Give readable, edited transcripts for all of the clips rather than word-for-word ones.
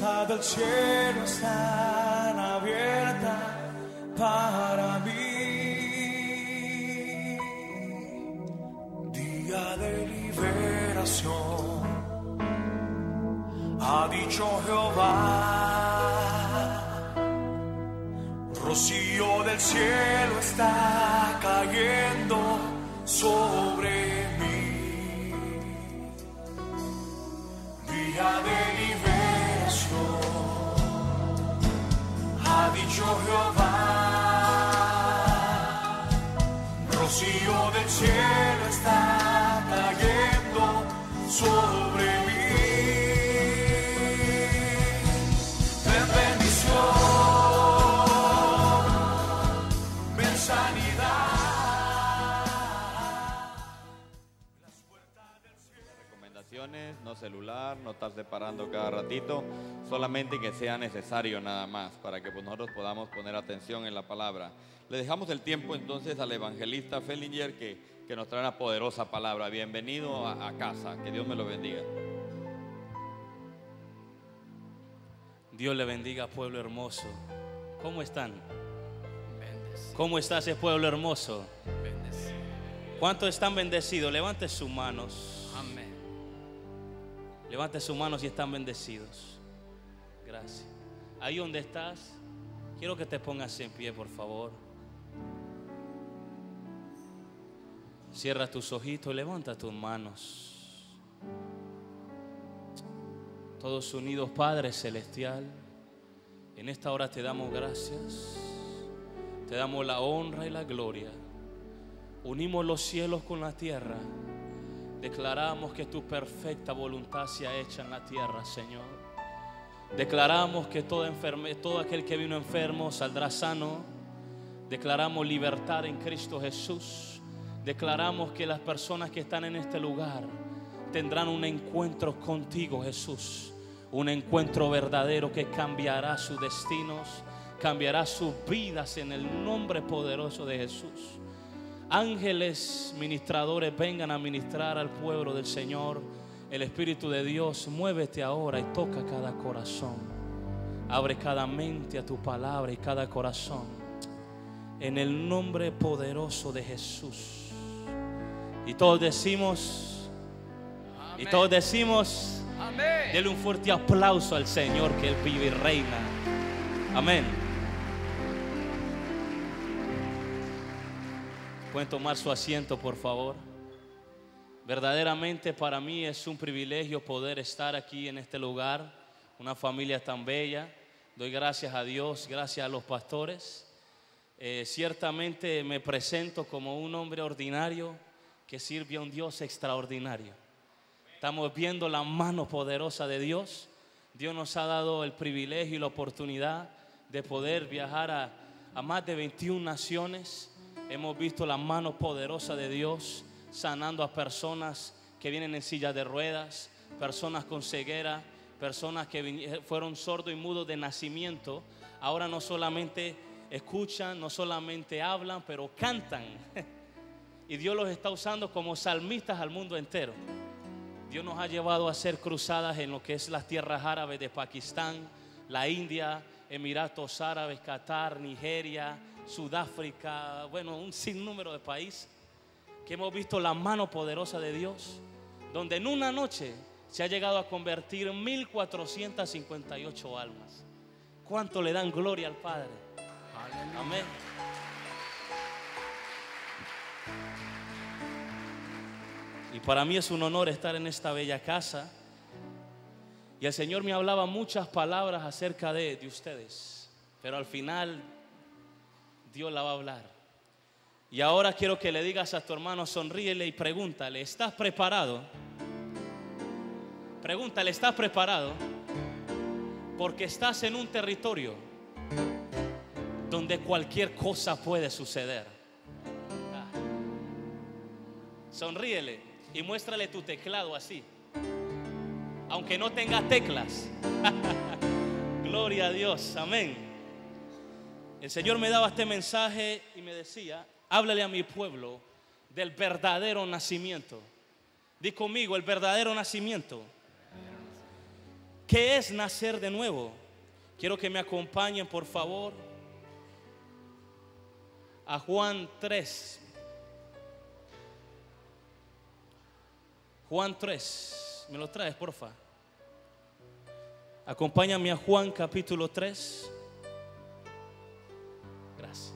puertas del cielo están abiertas para mí. Día de liberación, ha dicho Jehová. Rocío del cielo está cayendo sobre mí. Día de liberación, ha dicho Jehová. Rocío del cielo está cayendo sobre mí. Ven bendición, ven sanidad. Recomendaciones, no celular, no estar separando cada ratito, solamente que sea necesario nada más, para que nosotros podamos poner atención en la palabra. Le dejamos el tiempo entonces al evangelista Fellinger que nos trae una poderosa palabra. Bienvenido a casa, que Dios me lo bendiga. Dios le bendiga, pueblo hermoso. ¿Cómo están? ¿Cómo está ese pueblo hermoso? ¿Cuántos están bendecidos? Levante sus manos. Amén. Levante sus manos y están bendecidos. Gracias. Ahí donde estás, quiero que te pongas en pie, por favor. Cierra tus ojitos, levanta tus manos. Todos unidos, Padre Celestial, en esta hora te damos gracias. Te damos la honra y la gloria. Unimos los cielos con la tierra. Declaramos que tu perfecta voluntad sea hecha en la tierra, Señor. Declaramos que todo aquel que vino enfermo saldrá sano. Declaramos libertad en Cristo Jesús. Declaramos que las personas que están en este lugar tendrán un encuentro contigo, Jesús. Un encuentro verdadero que cambiará sus destinos, cambiará sus vidas en el nombre poderoso de Jesús. Ángeles ministradores vengan a ministrar al pueblo del Señor. El Espíritu de Dios, muévete ahora y toca cada corazón. Abre cada mente a tu palabra y cada corazón. En el nombre poderoso de Jesús. Y todos decimos, Amén. y todos decimos, Amén. denle un fuerte aplauso al Señor, que Él vive y reina. Amén. Pueden tomar su asiento, por favor. Verdaderamente para mí es un privilegio poder estar aquí en este lugar, una familia tan bella. Doy gracias a Dios, gracias a los pastores. Ciertamente me presento como un hombre ordinario que sirve a un Dios extraordinario. Estamos viendo la mano poderosa de Dios. Dios nos ha dado el privilegio y la oportunidad de poder viajar a más de 21 naciones. Hemos visto la mano poderosa de Dios sanando a personas que vienen en silla de ruedas, personas con ceguera, personas que fueron sordos y mudos de nacimiento. Ahora no solamente escuchan, no solamente hablan, pero cantan. Y Dios los está usando como salmistas al mundo entero. Dios nos ha llevado a hacer cruzadas en lo que es las tierras árabes de Pakistán, la India, Emiratos Árabes, Qatar, Nigeria, Sudáfrica, bueno, un sinnúmero de países que hemos visto la mano poderosa de Dios, donde en una noche se ha llegado a convertir en 1458 almas. ¿Cuánto le dan gloria al Padre? Aleluya. Amén. Y para mí es un honor estar en esta bella casa. Y el Señor me hablaba muchas palabras acerca de ustedes, pero al final Dios la va a hablar. Y ahora quiero que le digas a tu hermano, sonríele y pregúntale, ¿estás preparado? Pregúntale, ¿estás preparado? Porque estás en un territorio donde cualquier cosa puede suceder. Sonríele y muéstrale tu teclado así, aunque no tenga teclas. Gloria a Dios, amén. El Señor me daba este mensaje y me decía, háblale a mi pueblo del verdadero nacimiento. Di conmigo, el verdadero nacimiento. ¿Qué es nacer de nuevo? Quiero que me acompañen, por favor, a Juan 3. Juan 3. ¿Me lo traes, porfa? Acompáñame a Juan capítulo 3. Gracias.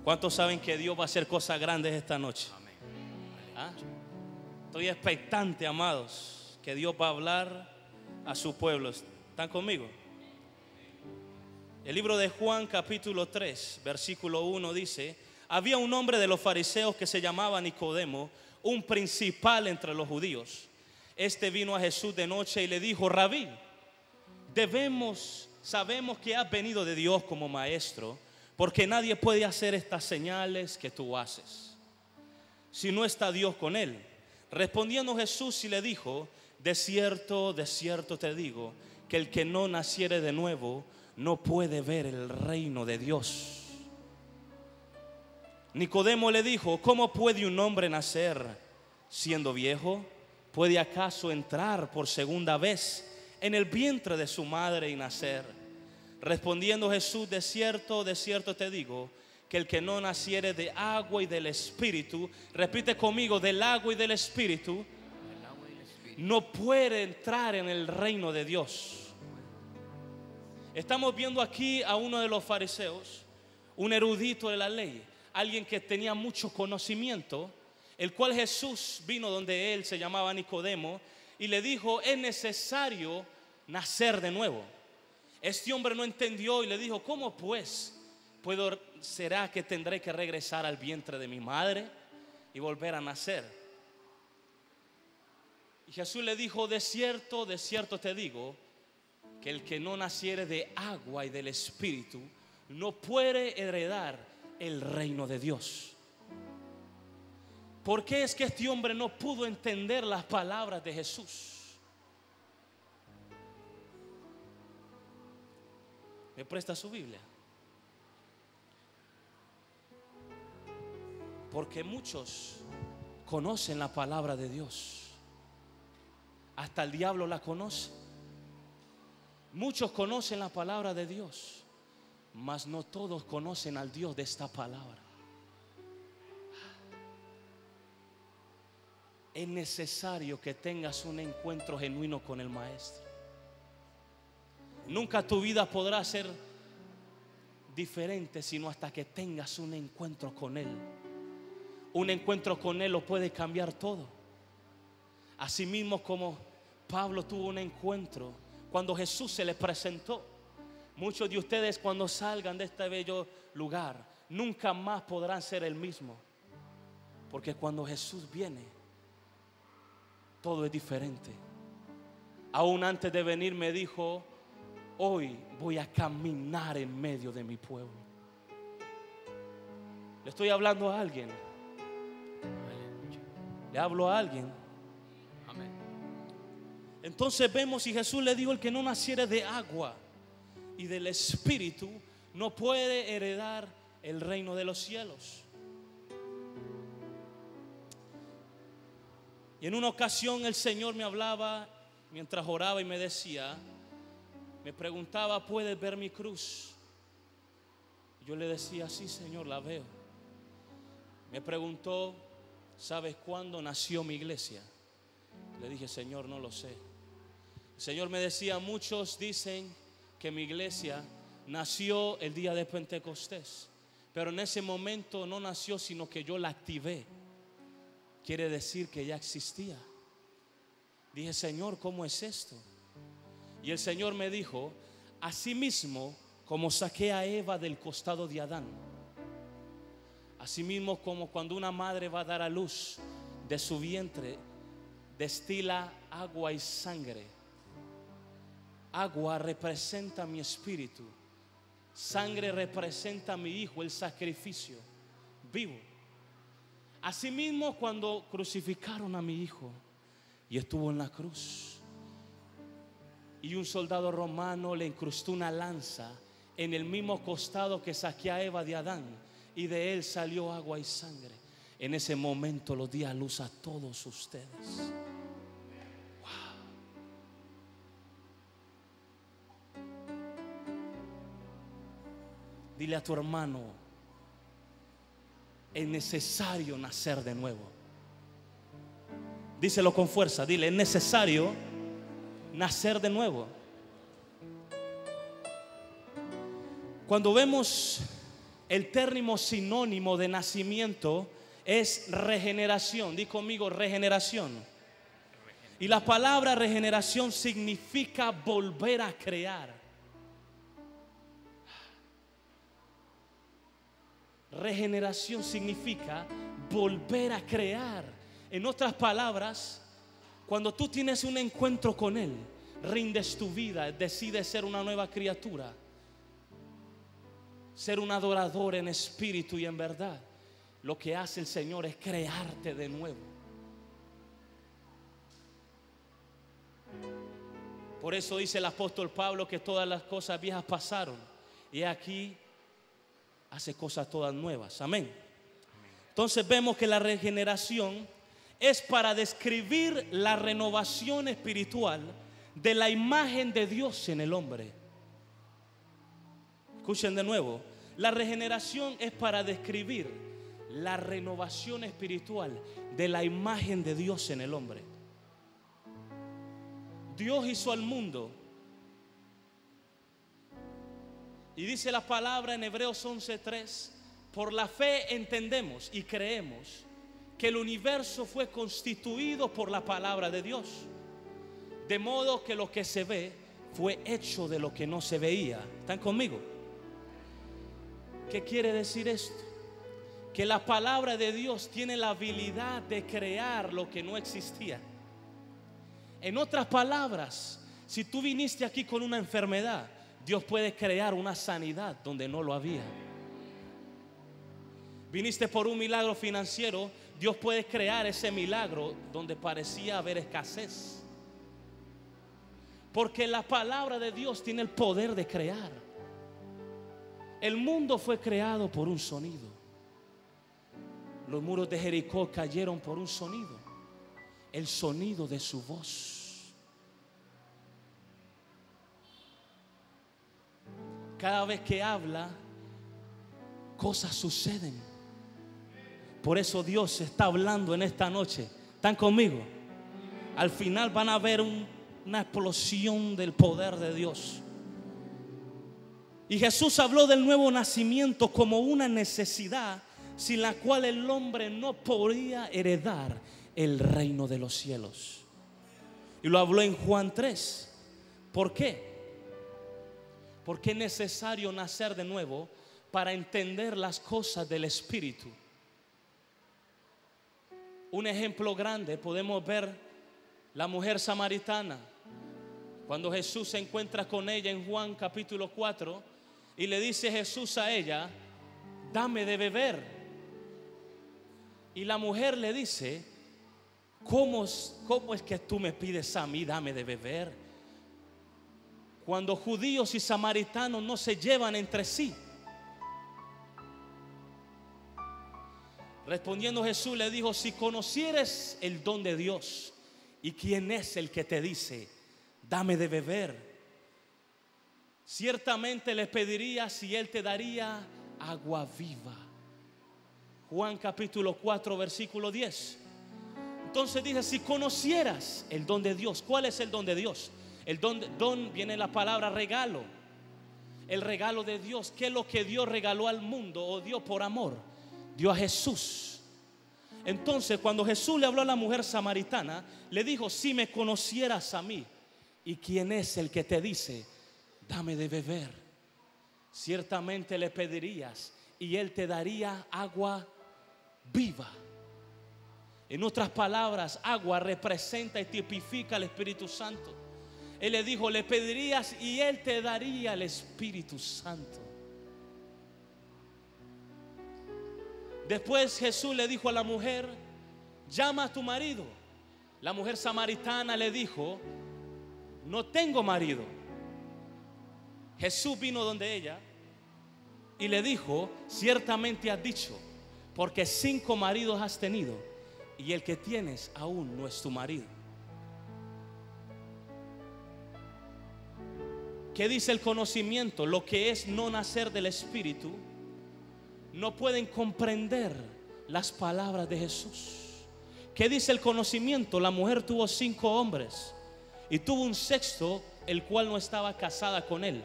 ¿Cuántos saben que Dios va a hacer cosas grandes esta noche? ¿Ah? Estoy expectante, amados, que Dios va a hablar a su pueblo. ¿Están conmigo? El libro de Juan capítulo 3, versículo 1 dice: había un hombre de los fariseos que se llamaba Nicodemo, un principal entre los judíos. Este vino a Jesús de noche y le dijo: Rabí, sabemos que has venido de Dios como maestro, porque nadie puede hacer estas señales que tú haces si no está Dios con él. Respondiendo Jesús y le dijo: de cierto te digo, que el que no naciere de nuevo no puede ver el reino de Dios. Nicodemo le dijo: ¿cómo puede un hombre nacer siendo viejo? ¿Puede acaso entrar por segunda vez en el vientre de su madre y nacer? Respondiendo Jesús: de cierto te digo, que el que no naciere de agua y del Espíritu, repite conmigo, del agua y del Espíritu, no puede entrar en el reino de Dios. Estamos viendo aquí a uno de los fariseos, un erudito de la ley, alguien que tenía mucho conocimiento, el cual Jesús vino donde él, se llamaba Nicodemo, y le dijo: es necesario nacer de nuevo. Este hombre no entendió y le dijo: ¿cómo pues será que tendré que regresar al vientre de mi madre y volver a nacer? Y Jesús le dijo: de cierto te digo, que el que no naciere de agua y del Espíritu no puede heredar el reino de Dios. ¿Por qué es que este hombre no pudo entender las palabras de Jesús? ¿Me presta su Biblia? Porque muchos conocen la palabra de Dios. Hasta el diablo la conoce. Muchos conocen la palabra de Dios, mas no todos conocen al Dios de esta palabra. Es necesario que tengas un encuentro genuino con el Maestro. Nunca tu vida podrá ser diferente sino hasta que tengas un encuentro con Él. Un encuentro con Él lo puede cambiar todo. Asimismo como Pablo tuvo un encuentro cuando Jesús se le presentó. Muchos de ustedes, cuando salgan de este bello lugar, nunca más podrán ser el mismo, porque cuando Jesús viene, todo es diferente. Aún antes de venir me dijo: hoy voy a caminar en medio de mi pueblo. Le estoy hablando a alguien. Le hablo a alguien. Amén. Entonces vemos, y Jesús le dijo: el que no naciere de agua y del Espíritu no puede heredar el reino de los cielos. Y en una ocasión el Señor me hablaba mientras oraba y me decía, me preguntaba: ¿puedes ver mi cruz? Yo le decía: sí, Señor, la veo. Me preguntó: ¿sabes cuándo nació mi iglesia? Le dije: Señor, no lo sé. El Señor me decía: muchos dicen que mi iglesia nació el día de Pentecostés, pero en ese momento no nació, sino que yo la activé. Quiere decir que ya existía. Dije: Señor, ¿cómo es esto? Y el Señor me dijo: así mismo como saqué a Eva del costado de Adán, así mismo como cuando una madre va a dar a luz, de su vientre destila agua y sangre. Agua representa mi espíritu, sangre representa a mi hijo, el sacrificio vivo. Asimismo, cuando crucificaron a mi hijo y estuvo en la cruz, y un soldado romano le incrustó una lanza en el mismo costado que saqué a Eva de Adán, y de él salió agua y sangre. en ese momento los di a luz a todos ustedes. Dile a tu hermano, es necesario nacer de nuevo. Díselo con fuerza, dile, es necesario nacer de nuevo. Cuando vemos el término sinónimo de nacimiento es regeneración. Di conmigo, regeneración. Y la palabra regeneración significa volver a crear. Regeneración significa volver a crear. En otras palabras, cuando tú tienes un encuentro con Él, rindes tu vida, decides ser una nueva criatura, ser un adorador en espíritu y en verdad. Lo que hace el Señor es crearte de nuevo. Por eso dice el apóstol Pablo que todas las cosas viejas pasaron y aquí hace cosas todas nuevas. Amén. Entonces vemos que la regeneración es para describir la renovación espiritual de la imagen de Dios en el hombre. Escuchen de nuevo. La regeneración es para describir la renovación espiritual de la imagen de Dios en el hombre. Dios hizo al mundo. Y dice la palabra en Hebreos 11:3, por la fe entendemos y creemos que el universo fue constituido por la palabra de Dios, de modo que lo que se ve fue hecho de lo que no se veía. ¿Están conmigo? ¿Qué quiere decir esto? Que la palabra de Dios tiene la habilidad de crear lo que no existía. En otras palabras, si tú viniste aquí con una enfermedad, Dios puede crear una sanidad donde no lo había. Viniste por un milagro financiero, Dios puede crear ese milagro donde parecía haber escasez. Porque la palabra de Dios tiene el poder de crear. El mundo fue creado por un sonido. Los muros de Jericó cayeron por un sonido. El sonido de su voz. Cada vez que habla, cosas suceden. Por eso Dios está hablando en esta noche. ¿Están conmigo? Al final van a ver una explosión del poder de Dios. Y Jesús habló del nuevo nacimiento como una necesidad sin la cual el hombre no podría heredar el reino de los cielos. Y lo habló en Juan 3. ¿Por qué? Porque es necesario nacer de nuevo para entender las cosas del Espíritu. Un ejemplo grande podemos ver la mujer samaritana. Cuando Jesús se encuentra con ella en Juan capítulo 4 y le dice Jesús a ella, dame de beber. Y la mujer le dice, ¿cómo es que tú me pides a mí, dame de beber? Cuando judíos y samaritanos no se llevan entre sí. Respondiendo Jesús le dijo, si conocieres el don de Dios y quién es el que te dice, dame de beber, ciertamente le pedirías y él te daría agua viva. Juan capítulo 4 versículo 10. Entonces dice, si conocieras el don de Dios. ¿Cuál es el don de Dios? El don viene la palabra regalo. El regalo de Dios. ¿Qué es lo que Dios regaló al mundo o dio por amor? Dio a Jesús. Entonces cuando Jesús le habló a la mujer samaritana, le dijo, si me conocieras a mí, ¿y quién es el que te dice, dame de beber? Ciertamente le pedirías y él te daría agua viva. En otras palabras, agua representa y tipifica al Espíritu Santo. Él le dijo, le pedirías y él te daría el Espíritu Santo. Después Jesús le dijo a la mujer, llama a tu marido. La mujer samaritana le dijo, no tengo marido. Jesús vino donde ella y le dijo, ciertamente has dicho, porque 5 maridos has tenido y el que tienes aún no es tu marido. ¿Qué dice el conocimiento? Lo que es no nacer del Espíritu, no pueden comprender las palabras de Jesús. ¿Qué dice el conocimiento? La mujer tuvo 5 hombres y tuvo un sexto, el cual no estaba casada con él.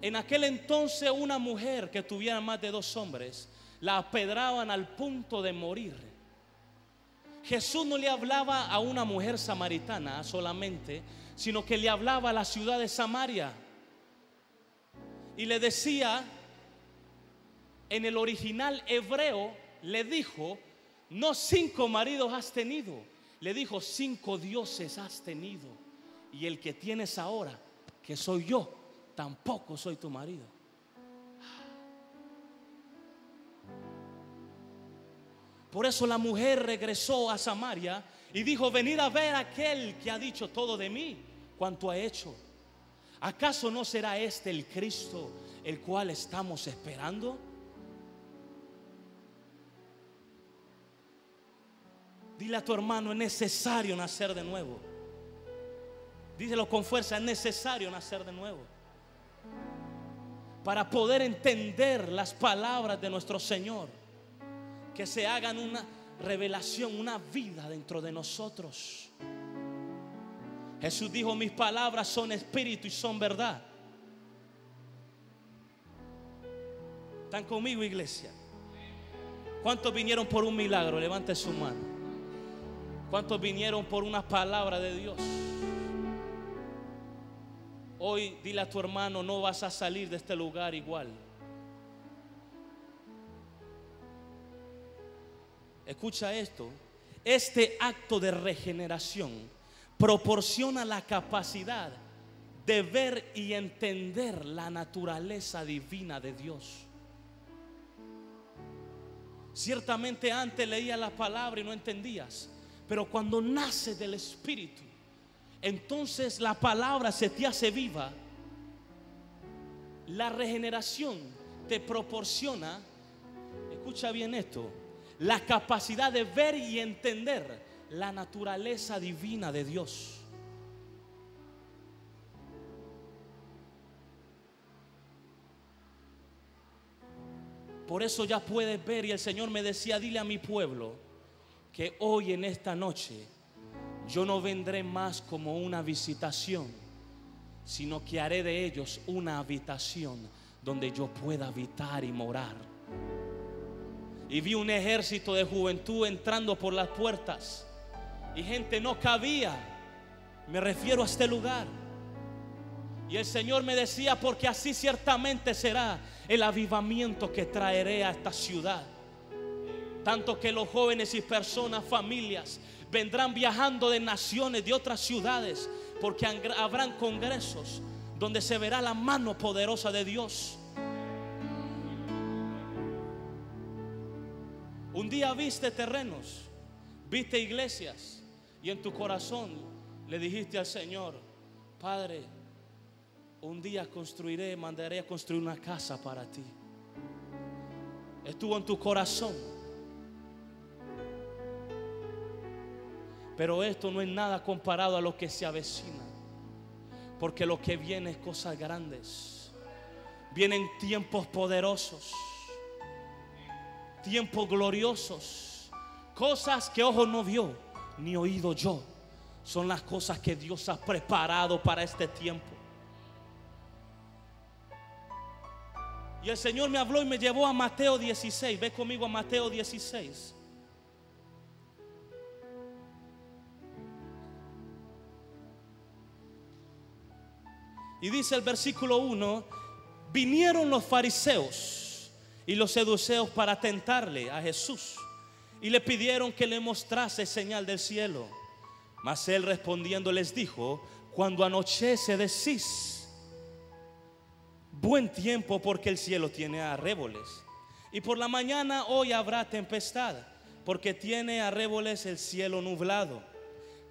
En aquel entonces una mujer que tuviera más de 2 hombres la apedraban al punto de morir. Jesús no le hablaba a una mujer samaritana solamente, sino que le hablaba a la ciudad de Samaria y le decía, en el original hebreo le dijo, no 5 maridos has tenido, le dijo 5 dioses has tenido, y el que tienes ahora, que soy yo, tampoco soy tu marido. Por eso la mujer regresó a Samaria y dijo, venid a ver a aquel que ha dicho todo de mí, cuanto ha hecho. ¿Acaso no será este el Cristo el cual estamos esperando? Dile a tu hermano, es necesario nacer de nuevo. Díselo con fuerza, es necesario nacer de nuevo. Para poder entender las palabras de nuestro Señor, que se hagan una revelación, una vida dentro de nosotros. Jesús dijo, mis palabras son espíritu y son verdad. ¿Están conmigo, iglesia? ¿Cuántos vinieron por un milagro? Levante su mano. ¿Cuántos vinieron por una palabra de Dios? Hoy dile a tu hermano, no vas a salir de este lugar igual. Escucha esto. Este acto de regeneración proporciona la capacidad de ver y entender la naturaleza divina de Dios. Ciertamente antes leías la palabra y no entendías, pero cuando naces del Espíritu, entonces la palabra se te hace viva. La regeneración te proporciona, escucha bien esto, la capacidad de ver y entender la naturaleza divina de Dios. Por eso ya puedes ver, y el Señor me decía, dile a mi pueblo que hoy en esta noche yo no vendré más como una visitación, sino que haré de ellos una habitación donde yo pueda habitar y morar. Y vi un ejército de juventud entrando por las puertas y gente no cabía. Me refiero a este lugar. Y el Señor me decía, porque así ciertamente será el avivamiento que traeré a esta ciudad. Tanto que los jóvenes y personas, familias, vendrán viajando de naciones, de otras ciudades, porque habrán congresos donde se verá la mano poderosa de Dios. Un día viste terrenos, viste iglesias, y en tu corazón le dijiste al Señor, Padre, un día construiré, mandaré a construir una casa para ti. Estuvo en tu corazón. Pero esto no es nada comparado a lo que se avecina, porque lo que viene es cosas grandes. Vienen tiempos poderosos, tiempos gloriosos, cosas que ojo no vio ni oído yo. Son las cosas que Dios ha preparado para este tiempo. Y el Señor me habló y me llevó a Mateo 16. Ve conmigo a Mateo 16. Y dice el versículo 1: vinieron los fariseos y los saduceos para tentarle a Jesús, y le pidieron que le mostrase señal del cielo. Mas él respondiendo les dijo: cuando anochece decís, buen tiempo, porque el cielo tiene arreboles, y por la mañana hoy habrá tempestad, porque tiene arreboles el cielo nublado.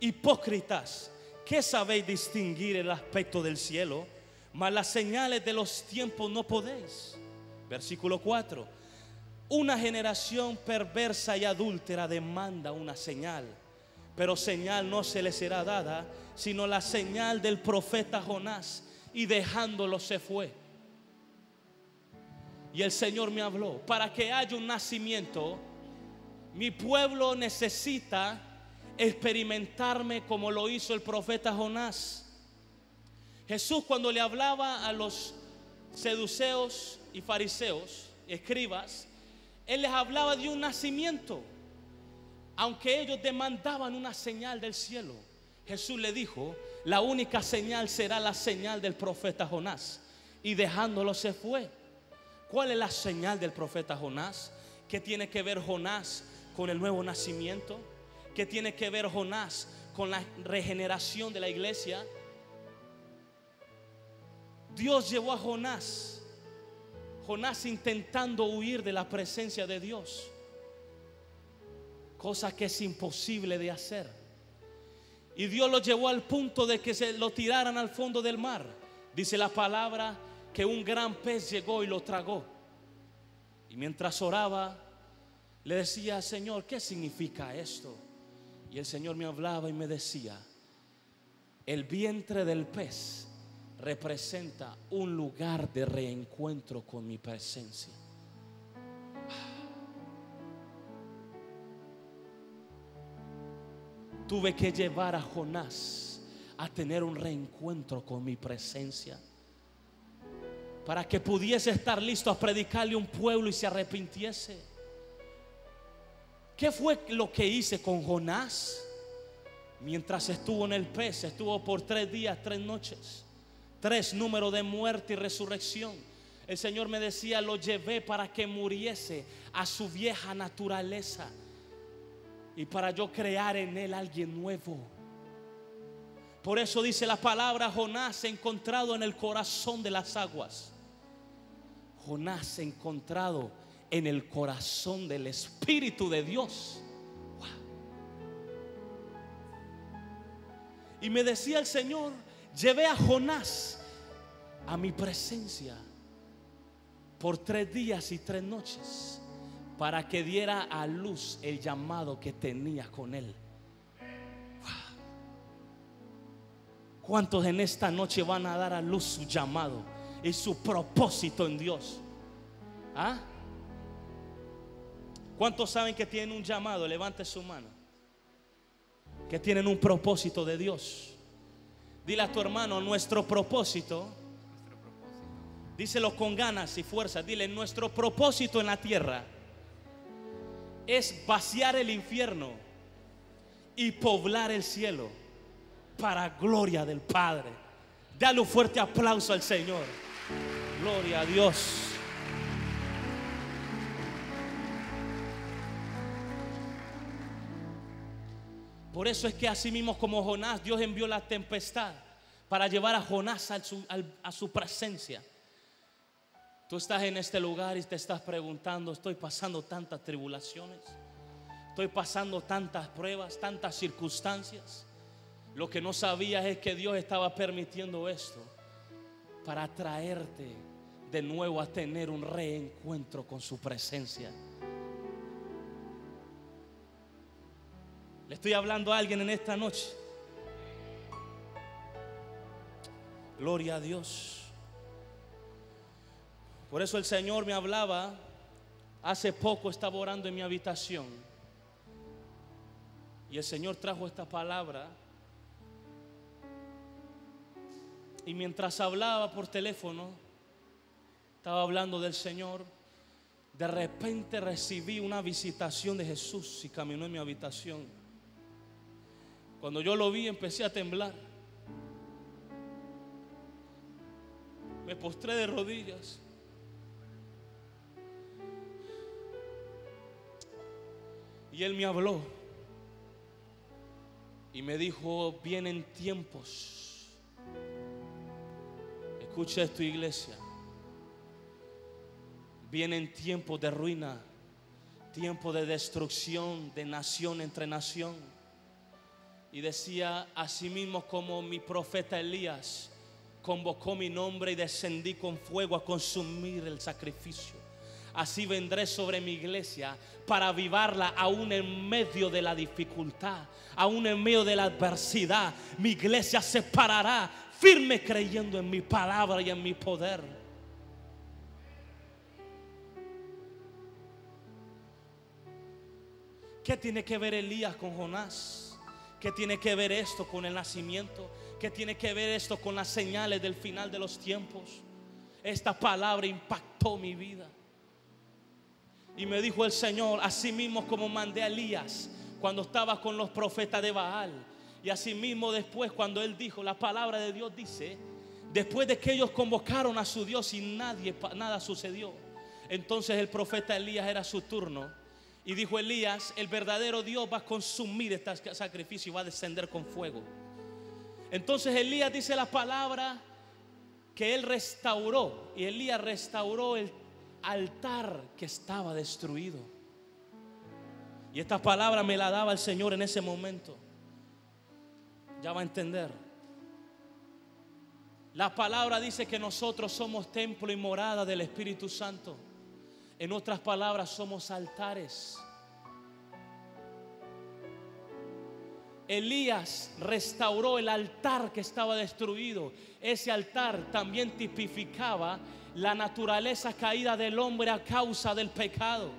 Hipócritas, ¿qué sabéis distinguir el aspecto del cielo? Mas las señales de los tiempos no podéis. Versículo 4: Una generación perversa y adúltera demanda una señal, pero señal no se le será dada, sino la señal del profeta Jonás. Y dejándolo se fue. Y el Señor me habló: para que haya un nacimiento, mi pueblo necesita experimentarme como lo hizo el profeta Jonás. Jesús, cuando le hablaba a los seduceos y fariseos, escribas, Él les hablaba de un nacimiento. Aunque ellos demandaban una señal del cielo, Jesús le dijo: la única señal será la señal del profeta Jonás. Y dejándolo se fue. ¿Cuál es la señal del profeta Jonás? ¿Qué tiene que ver Jonás con el nuevo nacimiento? ¿Qué tiene que ver Jonás con la regeneración de la iglesia? Dios llevó a Jonás intentando huir de la presencia de Dios, cosa que es imposible de hacer. Y Dios lo llevó al punto de que se lo tiraran al fondo del mar. Dice la palabra que un gran pez llegó y lo tragó. Y mientras oraba, le decía: Señor, ¿qué significa esto? Y el Señor me hablaba y me decía: el vientre del pez representa un lugar de reencuentro con mi presencia. Tuve que llevar a Jonás a tener un reencuentro con mi presencia, para que pudiese estar listo a predicarle a un pueblo y se arrepintiese. ¿Qué fue lo que hice con Jonás? Mientras estuvo en el pez, estuvo por 3 días, 3 noches, 3 números de muerte y resurrección. El Señor me decía: lo llevé para que muriese a su vieja naturaleza y para yo crear en él alguien nuevo. Por eso dice la palabra: Jonás encontrado en el corazón de las aguas. Jonás encontrado en el corazón del Espíritu de Dios. Wow. Y me decía el Señor: llevé a Jonás a mi presencia por 3 días y 3 noches para que diera a luz el llamado que tenía con él. ¿Cuántos en esta noche van a dar a luz su llamado y su propósito en Dios? ¿Ah? ¿Cuántos saben que tienen un llamado? Levante su mano. Que tienen un propósito de Dios. Dile a tu hermano: nuestro propósito. Díselo con ganas y fuerza. Dile: nuestro propósito en la tierra es vaciar el infierno y poblar el cielo para gloria del Padre. Dale un fuerte aplauso al Señor. Gloria a Dios. Por eso es que así mismo como Jonás, Dios envió la tempestad para llevar a Jonás a su presencia. Tú estás en este lugar y te estás preguntando: estoy pasando tantas tribulaciones, estoy pasando tantas pruebas, tantas circunstancias. Lo que no sabías es que Dios estaba permitiendo esto para traerte de nuevo a tener un reencuentro con su presencia. Le estoy hablando a alguien en esta noche. Gloria a Dios. Por eso el Señor me hablaba. Hace poco estaba orando en mi habitación y el Señor trajo esta palabra. Y mientras hablaba por teléfono, estaba hablando del Señor, de repente recibí una visitación de Jesús y caminó en mi habitación. Cuando yo lo vi, empecé a temblar. Me postré de rodillas. Y Él me habló y me dijo: vienen tiempos. Escucha esto, iglesia. Vienen tiempos de ruina, tiempos de destrucción de nación entre nación. Y decía: así mismo como mi profeta Elías convocó mi nombre y descendí con fuego a consumir el sacrificio, así vendré sobre mi iglesia para avivarla aún en medio de la dificultad, aún en medio de la adversidad. Mi iglesia se parará firme creyendo en mi palabra y en mi poder. ¿Qué tiene que ver Elías con Jonás? ¿Qué tiene que ver esto con el nacimiento? ¿Qué tiene que ver esto con las señales del final de los tiempos? Esta palabra impactó mi vida. Y me dijo el Señor, así mismo como mandé a Elías cuando estaba con los profetas de Baal, y así mismo después cuando él dijo, la palabra de Dios dice, después de que ellos convocaron a su Dios y nada sucedió, entonces el profeta Elías era su turno. Y dijo Elías, el verdadero Dios va a consumir este sacrificio y va a descender con fuego. Entonces Elías dice la palabra que él restauró, y Elías restauró el altar que estaba destruido. Y esta palabra me la daba el Señor en ese momento. Ya va a entender. La palabra dice que nosotros somos templo y morada del Espíritu Santo. En otras palabras, somos altares. Elías restauró el altar que estaba destruido. Ese altar también tipificaba la naturaleza caída del hombre a causa del pecado.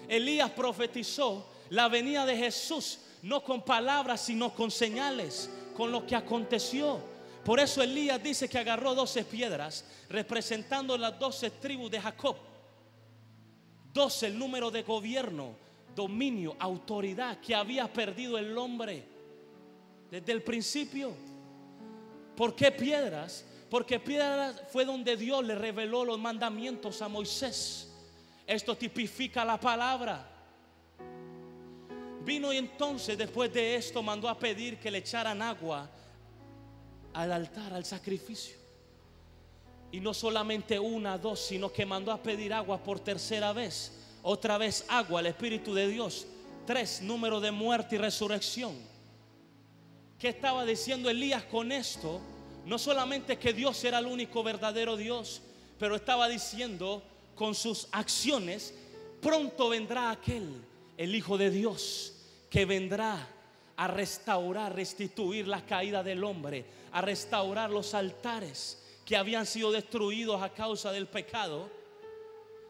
Elías profetizó la venida de Jesús, no con palabras, sino con señales, con lo que aconteció. Por eso Elías dice que agarró 12 piedras, representando las 12 tribus de Jacob. 12, el número de gobierno, dominio, autoridad que había perdido el hombre desde el principio. ¿Por qué piedras? Porque piedras fue donde Dios le reveló los mandamientos a Moisés. Esto tipifica la palabra. Vino y entonces después de esto mandó a pedir que le echaran agua al altar, al sacrificio. Y no solamente una, dos, sino que mandó a pedir agua por tercera vez. Otra vez agua, el Espíritu de Dios. 3, número de muerte y resurrección. ¿Qué estaba diciendo Elías con esto? No solamente que Dios era el único verdadero Dios, pero estaba diciendo con sus acciones, pronto vendrá aquel, el Hijo de Dios, que vendrá a restaurar, restituir la caída del hombre, a restaurar los altares que habían sido destruidos a causa del pecado.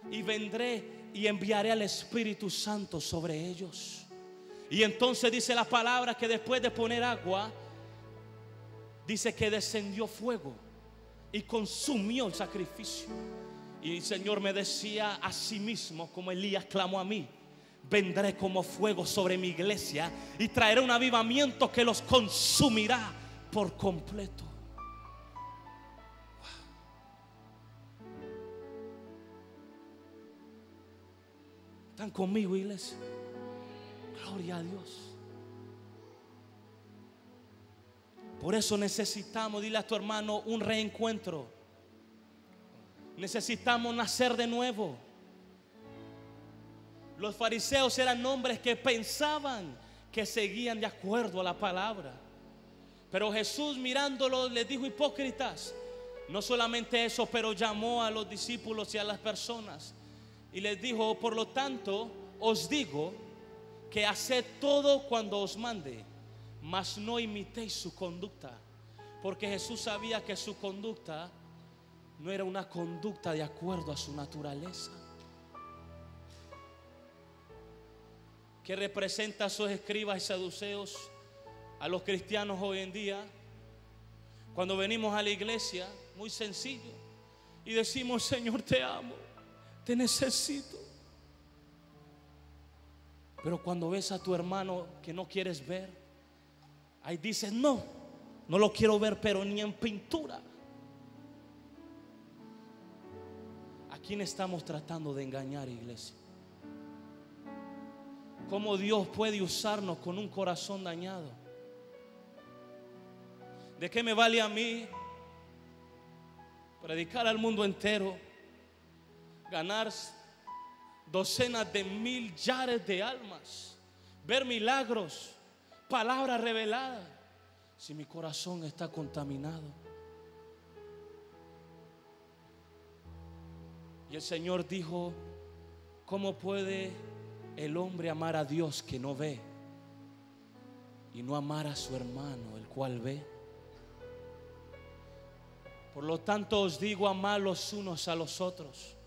Y vendré y enviaré al Espíritu Santo sobre ellos. Y entonces dice la palabra que después de poner agua, dice que descendió fuego y consumió el sacrificio. Y el Señor me decía, así mismo como Elías clamó a mí, vendré como fuego sobre mi iglesia y traeré un avivamiento que los consumirá por completo. ¿Están conmigo, iglesia? Gloria a Dios. Por eso necesitamos, dile a tu hermano, un reencuentro. Necesitamos nacer de nuevo. Los fariseos eran hombres que pensaban que seguían de acuerdo a la palabra. Pero Jesús, mirándolos, les dijo: hipócritas. No solamente eso, pero llamó a los discípulos y a las personas y les dijo: por lo tanto os digo que haced todo cuando os mande, mas no imitéis su conducta. Porque Jesús sabía que su conducta no era una conducta de acuerdo a su naturaleza. Que representa a esos escribas y saduceos, a los cristianos hoy en día, cuando venimos a la iglesia, muy sencillo, y decimos: Señor, te amo, te necesito. Pero cuando ves a tu hermano que no quieres ver, ahí dices: no lo quiero ver, pero ni en pintura. ¿A quién estamos tratando de engañar, iglesia? ¿Cómo Dios puede usarnos con un corazón dañado? ¿De qué me vale a mí predicar al mundo entero, ganar docenas de millares de almas, ver milagros, palabras reveladas, si mi corazón está contaminado? Y el Señor dijo: ¿Cómo puede el hombre amar a Dios que no ve y no amar a su hermano, el cual ve? Por lo tanto os digo, amad los unos a los otros.